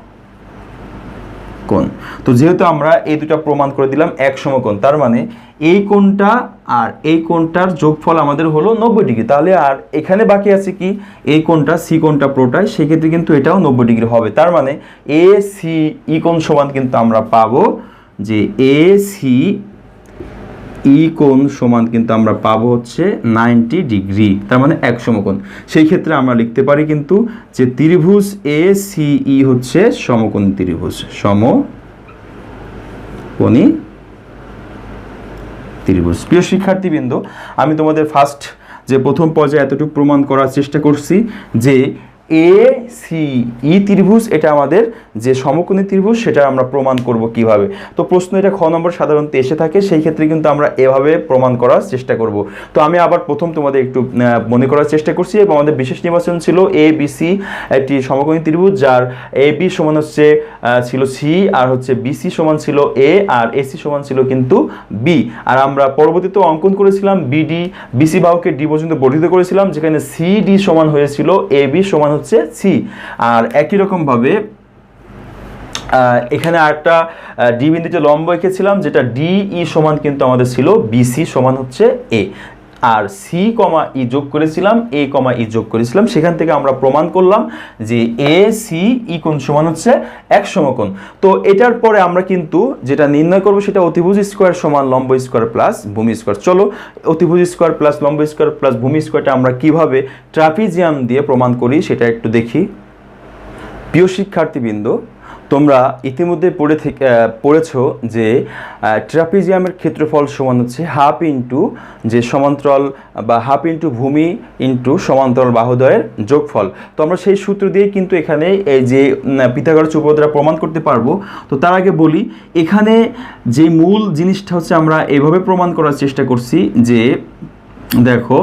তো যেহেতু আমরা এই দুটা প্রমাণ করে দিলাম এক সমকোণ, তার মানে এই কোণটা আর এই কোণটার যোগফল আমাদের হলো 90 ডিগ্রি। তাহলে আর এখানে বাকি আছে কি, এই কোণটা সি কোণটা পুরোটাই, সেক্ষেত্রে কিন্তু এটাও 90 ডিগ্রি হবে। তার মানে এ সি ই কোণ সমান কিন্তু আমরা পাবো যে এ সি ই কোণ সমান কিন্তু আমরা পাবো হচ্ছে 90 ডিগ্রি, তার মানে এক সমকোণ। সেই ক্ষেত্রে আমরা লিখতে পারি কিন্তু যে ত্রিভুজ এ সি ই হচ্ছে সমকোণী ত্রিভুজ, সমকোণী ত্রিভুজ। প্রিয় শিক্ষার্থীবৃন্দ, আমি তোমাদের প্রথম পর্যায়ে এতটুকু প্রমাণ করার চেষ্টা করছি যে এ সি ই ত্রিভুজ এটা আমাদের যে সমকোণী ত্রিভুজ সেটা আমরা প্রমাণ করব কিভাবে। তো প্রশ্ন এটা খ নম্বর সাধারণত এসে থাকে, সেই ক্ষেত্রে কিন্তু আমরা এভাবে প্রমাণ করার চেষ্টা করব। তো আমি আবার প্রথম তোমাদের একটু মনে করার চেষ্টা করছি, এবং আমাদের বিশেষ নির্বাচন ছিল এ বি সি, একটি সমকোণী ত্রিভুজ যার এ বি সমান ছিল সি, আর বিসি সমান ছিল এ, আর এসি সমান ছিল কিন্তু বি। আর আমরা পরবর্তীতে অঙ্কন করেছিলাম বিডি, বিসি বাহুকে ডি পর্যন্ত বর্ধিত করেছিলাম, যেখানে সি ডি সমান হয়েছিল এ বি সমান সি। আর একই রকম ভাবে এখানে আরেকটা ডি বিন্দুতে লম্ব এঁকেছিলাম, যেটা ডিই সমান কিন্তু আমাদের ছিল বিসি সমান এ, আর সি কমা ই যোগ করেছিলাম, এ কমা ই যোগ করেছিলাম। সেখান থেকে আমরা প্রমাণ করলাম যে এ সি ই কোণ সমান এক সমকোণ। তো এটার পরে আমরা কিন্তু যেটা নির্ণয় করব সেটা অতিভুজ স্কোয়ার সমান লম্ব স্কোয়ার প্লাস ভূমি স্কোয়ার। চলো অতিভুজ স্কোয়ার প্লাস লম্ব স্কোয়ার প্লাস ভূমি স্কোয়ারটা আমরা কিভাবে ট্রাপিজিয়াম দিয়ে প্রমাণ করি সেটা একটু দেখি। প্রিয় শিক্ষার্থীবৃন্দ, তোমরা ইতিমধ্যে পড়েছো যে ট্রাপিজিয়ামের ক্ষেত্রফল সমান হাফ ইন্টু যে সমান্তরাল বা হাফ ইন্টু ভূমি ইন্টু সমান্তরাল বাহুদ্বয়ের যোগফল। তো আমরা সেই সূত্র দিয়ে কিন্তু এখানে এই যে পিথাগোরাস উপপাদ্য প্রমাণ করতে পারবো। তো তার আগে বলি, এখানে যে মূল জিনিসটা আমরা এভাবে প্রমাণ করার চেষ্টা করছি যে দেখো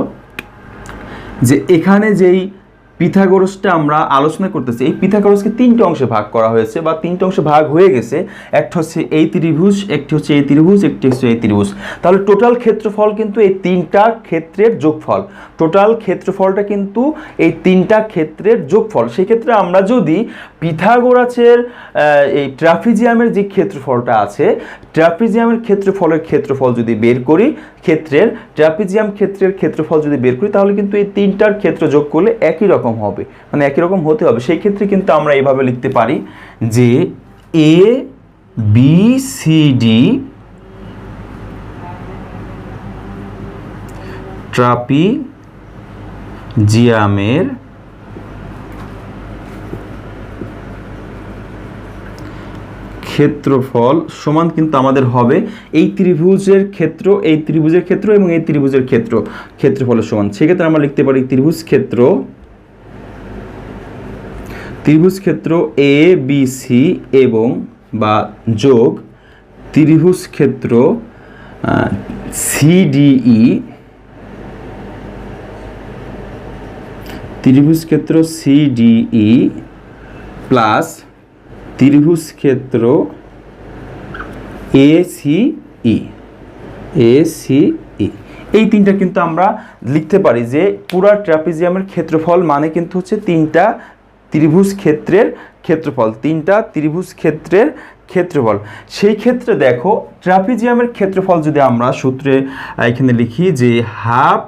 যে এখানে যেই পিথাগোরাসটা আমরা আলোচনা করতেছি, এই পিথাগোরাসকে তিনটে অংশে ভাগ করা হয়েছে বা তিনটে অংশে ভাগ হয়ে গেছে। একটা এই ত্রিভুজ, একটি এই ত্রিভুজ, একটি এই ত্রিভুজ। তাহলে টোটাল ক্ষেত্রফল কিন্তু এই তিনটা ক্ষেত্রের যোগফল, টোটাল ক্ষেত্রফলটা কিন্তু এই তিনটা ক্ষেত্রের যোগফল। সেই ক্ষেত্রে আমরা যদি পিথাগোরাসের এই ট্রাপিজিয়ামের যে ক্ষেত্রফলটা আছে, ট্রাপিজিয়ামের ক্ষেত্রফল যদি বের করি, ট্রাপিজিয়াম ক্ষেত্রের ক্ষেত্রফল যদি বের করি, তাহলে কিন্তু এই তিনটার ক্ষেত্র যোগ করলে একই রকম হবে, মানে একই রকম হতে হবে। সেই ক্ষেত্রে কিন্তু আমরা এইভাবে লিখতে পারি যে এ বি সি ডি ট্রাপিজিয়ামের ক্ষেত্রফল সমান কিন্তু আমাদের হবে এই ত্রিভুজের ক্ষেত্র এবং এই ত্রিভুজের ক্ষেত্রফলের সমান। সেক্ষেত্রে আমরা লিখতে পারি ত্রিভুজ ক্ষেত্র এ বি সি এবং বা যোগ ত্রিভুজ ক্ষেত্র সিডিই প্লাস ত্রিভুজ ক্ষেত্র এসিই এই তিনটা কিন্তু আমরা লিখতে পারি যে পুরা ট্রাপিজিয়ামের ক্ষেত্রফল মানে কিন্তু হচ্ছে তিনটা ত্রিভুজ ক্ষেত্রের ক্ষেত্রফল। সেই ক্ষেত্রে দেখো ট্রাপিজিয়ামের ক্ষেত্রফল যদি আমরা সূত্রে এখানে লিখি যে হাফ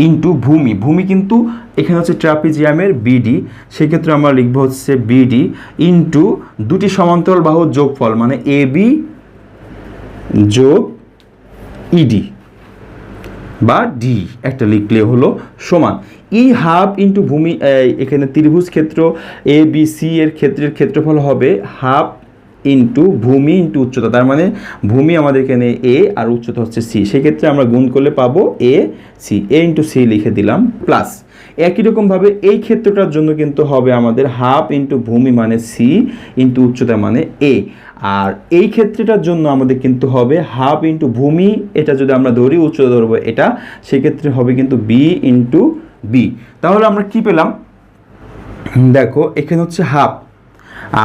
ইন্টু ভূমি কিন্তু এখানে হচ্ছে ট্রাপিজিয়ামের বিডি, সেক্ষেত্রে আমরা লিখব হচ্ছে বিডি ইন্টু দুটি সমান্তরাল বাহুর যোগফল মানে এবি যোগ ইডি বা ডি একটা লিখলে হলো সমান ই হাফ ইন্টু ভূমি। এখানে ত্রিভুজ ক্ষেত্র এ বি সি এর ক্ষেত্রফল হবে হাফ ইন্টু ভূমি ইন্টু উচ্চতা, তার মানে ভূমি আমাদের এখানে এ আর উচ্চতা হচ্ছে সি, সেক্ষেত্রে আমরা গুণ করলে পাবো এ ইন্টু সি লিখে দিলাম প্লাস একই রকমভাবে এই ক্ষেত্রটার জন্য কিন্তু হবে আমাদের হাফ ইন্টু ভূমি মানে সি ইন্টু উচ্চতা মানে এ, আর এই ক্ষেত্রটার জন্য আমাদের কিন্তু হবে হাফ ইন্টু ভূমি, এটা যদি আমরা ধরি উচ্চতা ধরবো এটা, সেক্ষেত্রে হবে কিন্তু বি ইন্টু বি। তাহলে আমরা কি পেলাম দেখো এখানে হচ্ছে হাফ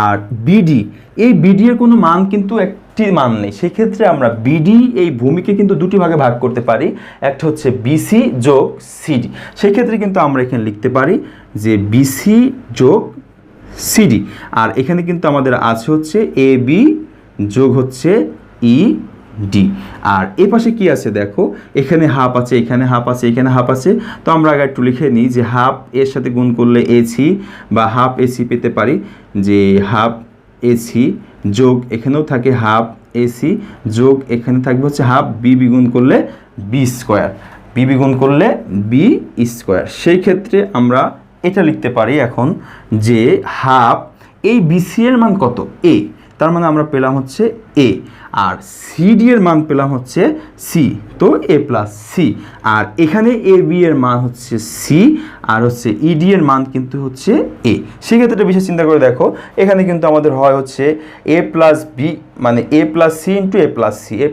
আর বিডি, এই বিডি এর কোনো মান কিন্তু একটি মান নেই, সেক্ষেত্রে আমরা বিডি এই ভূমিকে কিন্তু দুটি ভাগে ভাগ করতে পারি, একটা হচ্ছে বিসি যোগ সিডি, সেক্ষেত্রে কিন্তু আমরা এখানে লিখতে পারি যে বিসি যোগ সিডি, আর এখানে কিন্তু আমাদের আছে হচ্ছে এ বি যোগ হচ্ছে ই ডি, আর এ পাশে কি আছে দেখো এখানে হাফ আছে, এখানে হাফ আছে, এখানে হাফ আছে, তো আমরা আগে একটু লিখে নিই যে হাফ এর সাথে গুণ করলে এসি বা হাফ এসি পেতে পারি, যে হাফ এসি যোগ এখানেও থাকে হাফ এসি যোগ এখানে থাকবে হচ্ছে হাফ বি গুণ করলে বি স্কোয়ার, বি স্কোয়ার। সেই ক্ষেত্রে আমরা এটা লিখতে পারি এখন যে হাফ এই বিসি এর মান কত এ, তার মানে আমরা পেলাম হচ্ছে এ, আর সিডি এর মান পেলাম হচ্ছে সি, তো এ প্লাস সি, আর এখানে এ বি এর মান হচ্ছে সি আর হচ্ছে ইডি এর মান কিন্তু হচ্ছে এ। সেক্ষেত্রে বিশেষ চিন্তা করে দেখো এখানে কিন্তু আমাদের হয় হচ্ছে এ প্লাস বি মানে এ প্লাস সি ইন্টু এ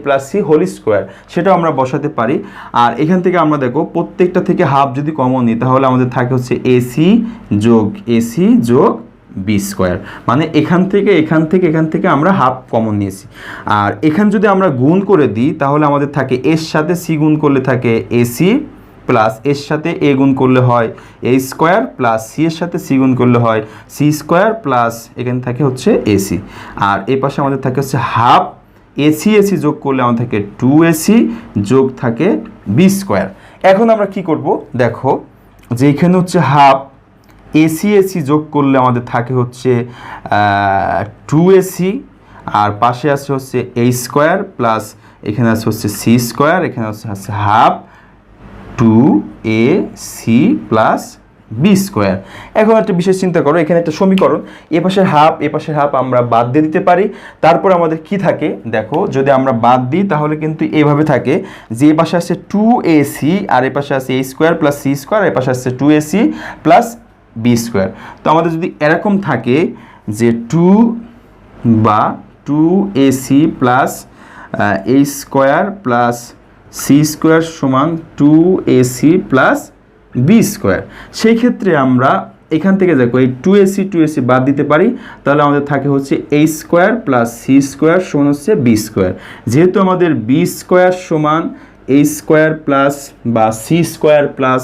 প্লাস সি হোল স্কোয়ার, সেটাও আমরা বসাতে পারি। আর এখান থেকে আমরা দেখো প্রত্যেকটা থেকে হাফ যদি কমন নিই তাহলে আমাদের থাকে হচ্ছে এসি যোগ বি স্কোয়ার, মানে এখান থেকে আমরা হাফ কমন নিয়েছি। আর এখান যদি আমরা গুণ করে দিই তাহলে আমাদের থাকে এর সাথে সি গুণ করলে থাকে এসি প্লাস এর সাথে এ গুণ করলে হয় এ স্কোয়ার প্লাস সি এর সাথে সি গুণ করলে হয় সি স্কোয়ার প্লাস এখানে থাকে হচ্ছে এসি, আর এ পাশে আমাদের থাকে হচ্ছে হাফ এসি যোগ করলে আমাদের থাকে 2ac যোগ থাকে বি স্কোয়ার। এখন আমরা কি করব দেখো যে এখানে হচ্ছে হাফ এসি যোগ করলে আমাদের থাকে হচ্ছে 2ac, আর পাশে আছে হচ্ছে এ স্কোয়ার প্লাস এখানে আছে হচ্ছে সি স্কোয়ার, এখানে হচ্ছে half 2ac plus B square. এখন একটা বিশেষ চিন্তা করো, এখানে একটা সমীকরণ, এ পাশের হাফ আমরা বাদ দিয়ে দিতে পারি, তারপর আমাদের কি থাকে দেখো যদি আমরা বাদ দিই তাহলে কিন্তু এভাবে থাকে যে এ পাশে আছে 2ac আর এ পাশে আছে এ স্কোয়ার প্লাস সি স্কোয়ার, এ পাশে আছে 2ac প্লাস বি স্কোয়ার। তো আমাদের যদি এরকম থাকে যে 2ac প্লাস এ স্কোয়ার প্লাস সি স্কোয়ার সমান 2ac প্লাস বি স্কোয়ার, সেই ক্ষেত্রে আমরা এখান থেকে দেখো এই 2ac বাদ দিতে পারি, তাহলে আমাদের থাকে হচ্ছে এ স্কোয়ার প্লাস সি স্কোয়ার সমান হচ্ছে বি স্কোয়ার। যেহেতু আমাদের বি স্কোয়ার সমান এ স্কোয়ার প্লাস বা সি স্কোয়ার প্লাস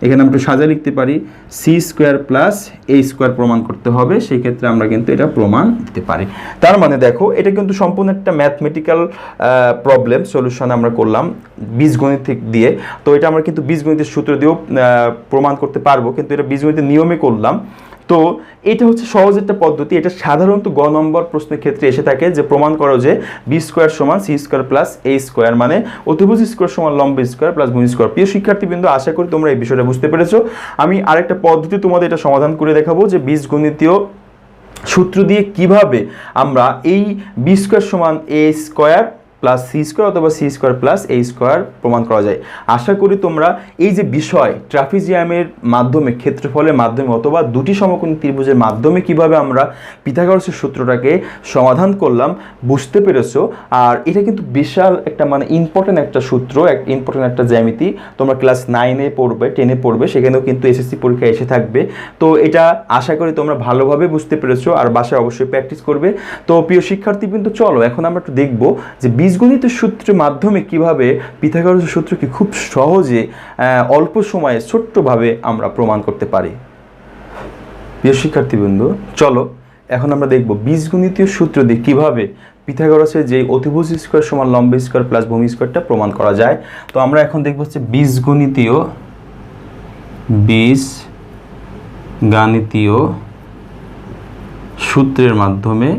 এখানে আমরা সাজা লিখতে পারি সি স্কোয়ার প্লাস এ স্কোয়ার প্রমাণ করতে হবে, সেই ক্ষেত্রে আমরা কিন্তু এটা প্রমাণ দিতে পারি। তার মানে দেখো এটা কিন্তু সম্পূর্ণ একটা ম্যাথমেটিক্যাল প্রবলেম সলিউশন আমরা করলাম বীজগণিত দিয়ে, তো এটা আমরা কিন্তু বীজগণিতের সূত্র দিয়েও প্রমাণ করতে পারবো, কিন্তু এটা বীজগণিতের নিয়মে করলাম। তো এটা হচ্ছে সহজ একটা পদ্ধতি। এটা সাধারণত গ নম্বর প্রশ্নের ক্ষেত্রে এসে থাকে যে প্রমাণ করো যে বি স্কোয়ার সমান সি স্কোয়ার প্লাস এ স্কোয়ার, মানে অতিভুজ স্কোয়ার সমান লম্ব স্কোয়ার প্লাস ভূমি স্কোয়ার। প্রিয় শিক্ষার্থীবৃন্দ, আশা করি তোমরা এই বিষয়টা বুঝতে পেরেছো। আমি আরেকটা পদ্ধতি তোমাদের এটা সমাধান করে দেখাবো যে বীজগণিতীয় সূত্র দিয়ে কিভাবে আমরা এই বি স্কোয়ার সমান এ স্কোয়ার প্লাস সি স্কোয়ার অথবা সি স্কোয়ার প্লাস এ স্কোয়ার প্রমাণ করা যায়। আশা করি তোমরা এই যে বিষয় ট্রাপিজিয়ামের মাধ্যমে, ক্ষেত্রফলের মাধ্যমে অথবা দুটি সমকোণী ত্রিভুজের মাধ্যমে কিভাবে আমরা পিথাগোরাসের সূত্রটাকে সমাধান করলাম বুঝতে পেরেছো। আর এটা কিন্তু বিশাল একটা মানে ইম্পর্টেন্ট একটা সূত্র, ইম্পর্টেন্ট একটা জ্যামিতি। তোমরা ক্লাস 9-এ পড়বে, 10-এ পড়বে, সেখানেও কিন্তু এসএসসি পরীক্ষা এসে থাকবে। তো এটা আশা করি তোমরা ভালোভাবে বুঝতে পেরেছো আর বাসায় অবশ্যই প্র্যাকটিস করবে। তো প্রিয় শিক্ষার্থী কিন্তু চলো এখন আমরা একটু দেখবো যে বীজগণিত সূত্রের মাধ্যমে কিভাবে পিথাগোরাসের সূত্রকে খুব সহজে অল্প সময়ে ছোট্টভাবে আমরা প্রমাণ করতে পারি। প্রিয় শিক্ষার্থীবৃন্দ, চলো এখন আমরা দেখব বীজগণিতীয় সূত্র দিয়ে কিভাবে পিথাগোরাসের যে অতিভুজ স্কোয়ার সমান লম্ব স্কোয়ার প্লাস ভূমি স্কোয়ারটা প্রমাণ করা যায়। তো আমরা এখন দেখব হচ্ছে বীজগণিতীয় সূত্রের মাধ্যমে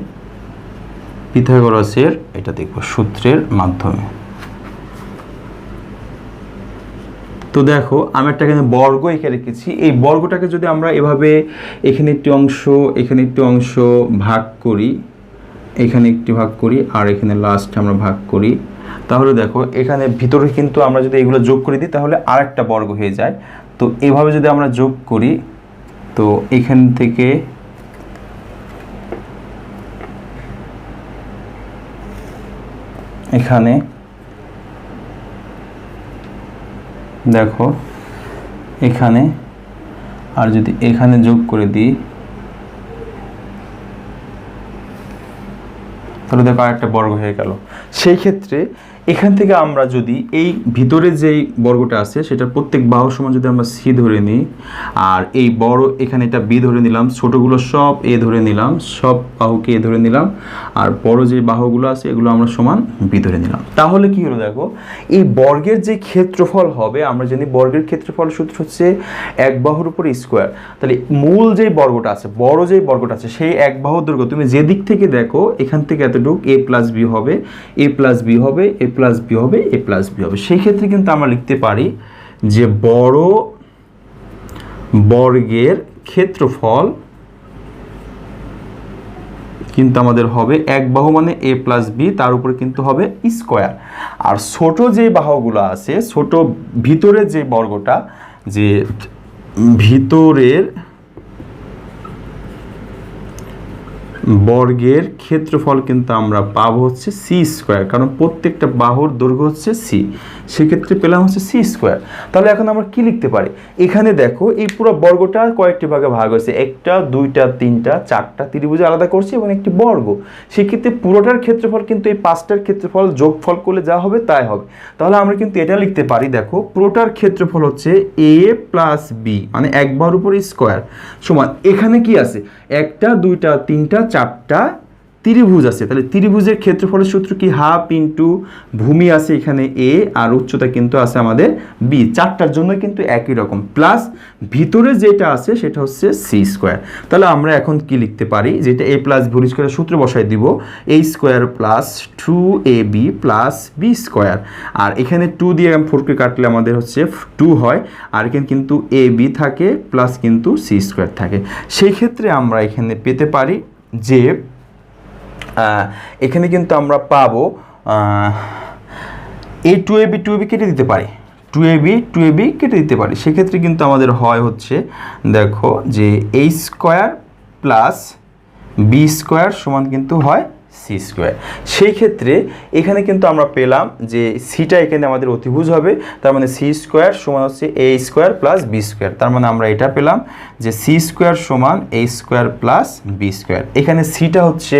পিথাগোরাসের, এটা দেখব সূত্রের মাধ্যমে। তো দেখো আমি একটা এখানে বর্গ এঁকে রেখেছি। এই বর্গটাকে যদি আমরা এভাবে এখানে একটি অংশ, এখানে একটি অংশ ভাগ করি, এখানে একটি ভাগ করি আর এখানে লাস্টে আমরা ভাগ করি, তাহলে দেখো এখানে ভিতরে কিন্তু আমরা যদি এগুলো যোগ করে দিই তাহলে আর একটা বর্গ হয়ে যায়। তো এভাবে যদি আমরা যোগ করি তো এখান থেকে এখানে দেখো এখানে আর যদি এখানে যোগ করে দিই তাহলে দেখো আরেকটা বর্গ হয়ে গেল। সেই ক্ষেত্রে এখান থেকে আমরা যদি এই ভিতরে যেই বর্গটা আছে সেটা প্রত্যেক বাহু সমান যদি আমরা সি ধরে নিই আর এই বড় এখানে এটা বি ধরে নিলাম, ছোটগুলো সব এ ধরে নিলাম, সব বাহুকে এ ধরে নিলাম আর বড় যে বাহুগুলো আছে এগুলো আমরা সমান বি ধরে নিলাম, তাহলে কি হলো দেখো এই বর্গের যে ক্ষেত্রফল হবে, আমরা জানি বর্গের ক্ষেত্রফল সূত্র হচ্ছে এক বাহুর উপর স্কোয়ার। তাহলে মূল যেই বর্গটা আছে, বড় যেই বর্গটা আছে সেই এক বাহুর দৈর্ঘ্য তুমি যে দিক থেকে দেখো এখান থেকে এতটুকু এ প্লাস বি হবে, এ প্লাস বি হবে, এ প্লাস বি হবে, এ প্লাস বি হবে। সেই ক্ষেত্রে কিন্তু আমরা লিখতে পারি যে বড় বর্গের ক্ষেত্রফল কিন্তু আমাদের হবে এক বাহু মানে এ প্লাস বি, তার উপরে কিন্তু হবে স্কোয়ার। আর ছোট যে বাহুগুলো আছে, ছোট ভিতরে যে বর্গটা, যে ভিতরের বর্গের ক্ষেত্রফল কিন্তু আমরা পাবো হচ্ছে সি স্কোয়ার, কারণ প্রত্যেকটা বাহুর দৈর্ঘ্য হচ্ছে সি, সেক্ষেত্রে পেলাম হচ্ছে সি স্কোয়ার। তাহলে এখন আমরা কি লিখতে পারি, এখানে দেখো এই পুরো বর্গটা কয়েকটি ভাগে ভাগ হয়েছে, একটা দুইটা তিনটা চারটা ত্রিভুজে আলাদা করছি এবং একটি বর্গ, সেক্ষেত্রে পুরোটার ক্ষেত্রফল কিন্তু এই পাঁচটার ক্ষেত্রফল যোগফল করলে যা হবে তাই হবে। তাহলে আমরা কিন্তু এটা লিখতে পারি, দেখো পুরোটার ক্ষেত্রফল হচ্ছে এ প্লাস বি মানে এক বাহুর উপর স্কোয়ার সমান, এখানে কি আছে একটা দুইটা তিনটা চারটা ত্রিভুজ আছে, তাহলে ত্রিভুজের ক্ষেত্রফলের সূত্র কি হাফ ইন্টু ভূমি আছে এখানে এ আর উচ্চতা কিন্তু আছে আমাদের বি, চারটার জন্য কিন্তু একই রকম, প্লাস ভিতরে যেটা আছে সেটা হচ্ছে সি স্কোয়ার। তাহলে আমরা এখন কি লিখতে পারি, যেটা এ প্লাস ভি স্কোয়ারের সূত্র বসাই দিব, a square plus 2ab plus B square, আর এখানে 2 দিয়ে 4কে কাটলে আমাদের হচ্ছে 2 হয়, আর এখানে কিন্তু এ বি থাকে প্লাস কিন্তু সি স্কোয়ার থাকে। সেই ক্ষেত্রে আমরা এখানে পেতে পারি যে এখানে কিন্তু আমরা পাবো এই 2ab কেটে দিতে পারি, 2ab কেটে দিতে পারি, সেক্ষেত্রে কিন্তু আমাদের হয় হচ্ছে দেখো যে a square plus B square সমান কিন্তু হয় সি স্কোয়ার। সেই ক্ষেত্রে এখানে কিন্তু আমরা পেলাম যে সিটা এখানে আমাদের অতিভুজ হবে, তার মানে সি স্কোয়ার সমান হচ্ছে এ স্কোয়ার প্লাস বি স্কোয়ার, তার মানে আমরা এটা পেলাম যে সি স্কোয়ার সমান এ স্কোয়ার প্লাস বি স্কোয়ার। এখানে সিটা হচ্ছে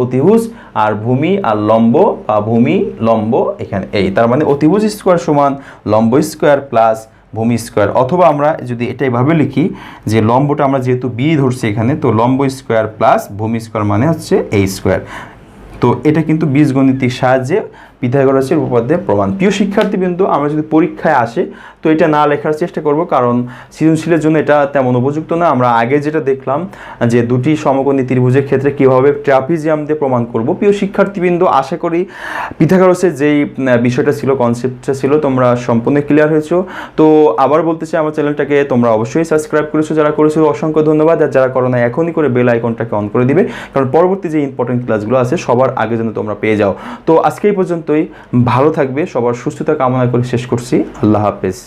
অতিভুজ আর ভূমি আর লম্ব বা ভূমি লম্ব এখানে এই, তার মানে অতিভুজ স্কোয়ার সমান লম্ব স্কোয়ার প্লাস ভূমি স্কোয়ার, অথবা আমরা যদি এটা এভাবে লিখি যে লম্বটা আমরা যেহেতু বি ধরছি এখানে, তো লম্ব স্কোয়ার প্লাস ভূমি স্কোয়ার মানে হচ্ছে এ স্কোয়ার। তো এটা কিন্তু বীজগণিতের সাহায্যে পিথাগোরাসের উপপাদ্যের প্রমাণ। প্রিয় শিক্ষার্থীবৃন্দ, আমরা যদি পরীক্ষায় আসে তো এটা না লেখার চেষ্টা করব, কারণ সৃজনশীলের জন্য এটা তেমন উপযুক্ত না। আমরা আগে যেটা দেখলাম যে দুটি সমকোণী ত্রিভুজের ক্ষেত্রে কীভাবে ট্রাপিজিয়াম দিয়ে প্রমাণ করব। প্রিয় শিক্ষার্থীবৃন্দ, আশা করি পিথাগোরাসের যেই বিষয়টা ছিল, কনসেপ্টটা ছিল, তোমরা সম্পূর্ণ ক্লিয়ার হয়েছো। তো আবার বলতে চাই, আমার চ্যানেলটাকে তোমরা অবশ্যই সাবস্ক্রাইব করেছো, যারা করেছো অসংখ্য ধন্যবাদ, আর যারা করো না এখনই করে বেল আইকনটাকে অন করে দিবে, কারণ পরবর্তী যে ইম্পর্টেন্ট ক্লাসগুলো আছে সবার আগে যেন তোমরা পেয়ে যাও। তো আজকে এই পর্যন্তই, ভালো থাকবে, সবার সুস্থতা কামনা করে শেষ করছি। আল্লাহ হাফেজ।